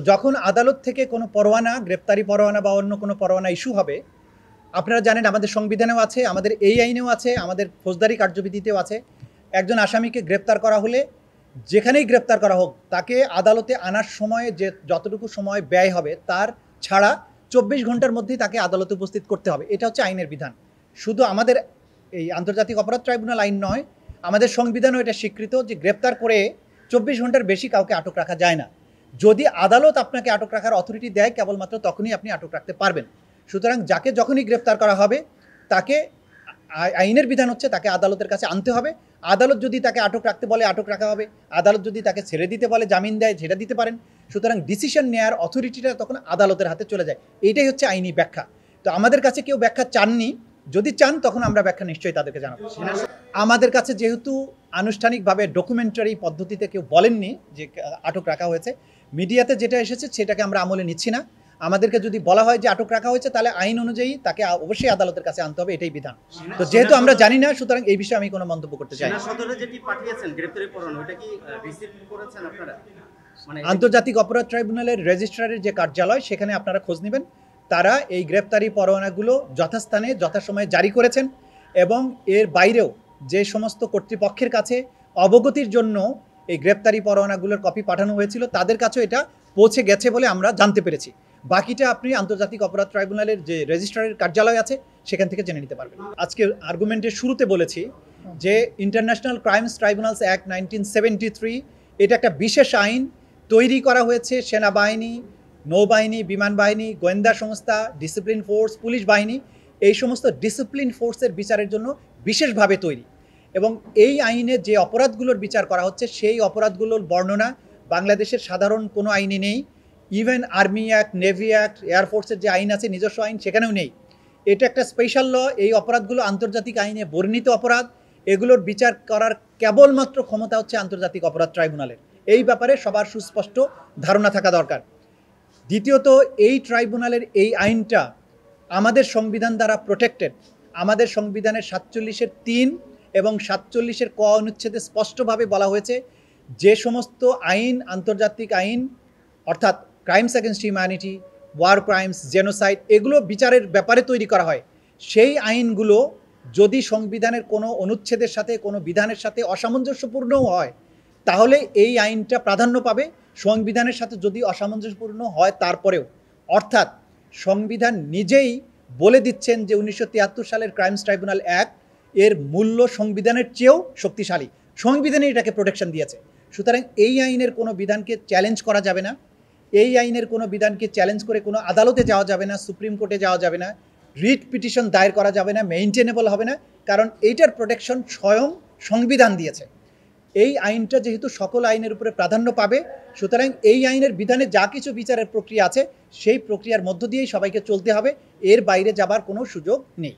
যখন আদালত থেকে কোনো পরোয়ানা, গ্রেপ্তারি পরোয়ানা বা অন্য কোনো পরোয়ানা ইস্যু হবে, আপনারা জানেন আমাদের সংবিধানেও আছে, আমাদের এই আইনেও আছে, আমাদের ফৌজদারি কার্যবিধিতেও আছে, একজন আসামিকে গ্রেপ্তার করা হলে যেখানেই গ্রেপ্তার করা হোক তাকে আদালতে আনার সময় যে যতটুকু সময় ব্যয় হবে তার ছাড়া 24 ঘন্টার মধ্যেই তাকে আদালতে উপস্থিত করতে হবে। এটা হচ্ছে আইনের বিধান। শুধু আমাদের এই আন্তর্জাতিক অপরাধ ট্রাইব্যুনাল আইন নয়, আমাদের সংবিধানও এটা স্বীকৃত যে গ্রেপ্তার করে 24 ঘন্টার বেশি কাউকে আটক রাখা যায় না। যদি আদালত আপনাকে আটক রাখার অথরিটি দেয় কেবলমাত্র তখনই আপনি আটক রাখতে পারবেন। সুতরাং যাকে যখনই গ্রেপ্তার করা হবে তাকে আইনের বিধান হচ্ছে তাকে আদালতের কাছে আনতে হবে। আদালত যদি তাকে আটক রাখতে বলে আটক রাখা হবে, আদালত যদি তাকে ছেড়ে দিতে বলে জামিন দেয় ছেড়ে দিতে পারেন। সুতরাং ডিসিশন নেওয়ার অথরিটিটা তখন আদালতের হাতে চলে যায়। এইটাই হচ্ছে আইনি ব্যাখ্যা। তো আমাদের কাছে কেউ ব্যাখ্যা চাননি, যদি চান তখন আমরা ব্যাখ্যা নিশ্চয়ই তাদেরকে জানাবো। আমাদের কাছে যেহেতু আনুষ্ঠানিকভাবে ডকুমেন্টারি পদ্ধতিতে কেউ বলেননি যে আটক রাখা হয়েছে, মিডিয়াতে যেটা এসেছে সেটাকে আমরা আমলে নিচ্ছি না। আমাদেরকে যদি বলা হয় যে আটক রাখা হয়েছে তাহলে আইন অনুযায়ী তাকে অবশ্যই আদালতের কাছে আনতে হবে, এটাই বিধান। তো যেহেতু আমরা জানি না সুতরাং এই বিষয়ে আমি কোনো মন্তব্য করতে চাই না। আন্তর্জাতিক অপরাধ ট্রাইব্যুনালের রেজিস্ট্রারের যে কার্যালয় সেখানে আপনারা খোঁজ নেবেন, তারা এই গ্রেপ্তারি পরোয়ানাগুলো যথাস্থানে যথাসময়ে জারি করেছেন এবং এর বাইরেও যে সমস্ত কর্তৃপক্ষের কাছে অবগতির জন্য এই গ্রেপ্তারি পরোয়ানাগুলোর কপি পাঠানো হয়েছিল তাদের কাছেও এটা পৌঁছে গেছে বলে আমরা জানতে পেরেছি। বাকিটা আপনি আন্তর্জাতিক অপরাধ ট্রাইব্যুনালের যে রেজিস্ট্রারের কার্যালয় আছে সেখান থেকে জেনে নিতে পারবেন। আজকে আর্গুমেন্টের শুরুতে বলেছি যে ইন্টারন্যাশনাল ক্রাইমস ট্রাইব্যুনালস অ্যাক্ট 1973 এটা একটা বিশেষ আইন তৈরি করা হয়েছে সেনাবাহিনী, নৌবাহিনী, বিমান বাহিনী, গোয়েন্দা সংস্থা, ডিসিপ্লিন ফোর্স, পুলিশ বাহিনী, এই সমস্ত ডিসিপ্লিন ফোর্সের বিচারের জন্য বিশেষভাবে তৈরি। এবং এই আইনে যে অপরাধগুলোর বিচার করা হচ্ছে সেই অপরাধগুলোর বর্ণনা বাংলাদেশের সাধারণ কোনো আইনে নেই। Even army act, navy act, এয়ারফোর্সের যে আইন আছে নিজস্ব আইন সেখানেও নেই। এটা একটা স্পেশাল ল। এই অপরাধগুলো আন্তর্জাতিক আইনে বর্ণিত অপরাধ, এগুলোর বিচার করার কেবলমাত্র ক্ষমতা হচ্ছে আন্তর্জাতিক অপরাধ ট্রাইব্যুনালের। এই ব্যাপারে সবার সুস্পষ্ট ধারণা থাকা দরকার। দ্বিতীয়ত, এই ট্রাইব্যুনালের এই আইনটা আমাদের সংবিধান দ্বারা প্রোটেক্টেড। আমাদের সংবিধানের 47-এর 3 এবং 47-এর ক অনুচ্ছেদে স্পষ্টভাবে বলা হয়েছে যে সমস্ত আইন আন্তর্জাতিক আইন অর্থাৎ crimes against humanity, war crimes, genocide এগুলো বিচারের ব্যাপারে তৈরি করা হয়। সেই আইনগুলো যদি সংবিধানের কোনো অনুচ্ছেদের সাথে কোনো বিধানের সাথে অসামঞ্জস্যপূর্ণও হয় তাহলে এই আইনটা প্রাধান্য পাবে, সংবিধানের সাথে যদি অসামঞ্জস্যপূর্ণ হয় তারপরেও। অর্থাৎ সংবিধান নিজেই বলে দিচ্ছেন যে 1973 সালের ক্রাইমস ট্রাইব্যুনাল অ্যাক্ট এর মূল্য সংবিধানের চেয়েও শক্তিশালী, সংবিধানে এটাকে প্রোটেকশন দিয়েছে। সুতরাং এই আইনের কোনো বিধানকে চ্যালেঞ্জ করা যাবে না, এই আইনের কোনো বিধানকে চ্যালেঞ্জ করে কোনো আদালতে যাওয়া যাবে না, সুপ্রিম কোর্টে যাওয়া যাবে না, রিট পিটিশন দায়ের করা যাবে না, মেইনটেনেবল হবে না, কারণ এইটার প্রোটেকশন স্বয়ং সংবিধান দিয়েছে। এই আইনটা যেহেতু সকল আইনের উপরে প্রাধান্য পাবে, সুতরাং এই আইনের বিধানে যা কিছু বিচারের প্রক্রিয়া আছে সেই প্রক্রিয়ার মধ্য দিয়েই সবাইকে চলতে হবে, এর বাইরে যাবার কোনো সুযোগ নেই।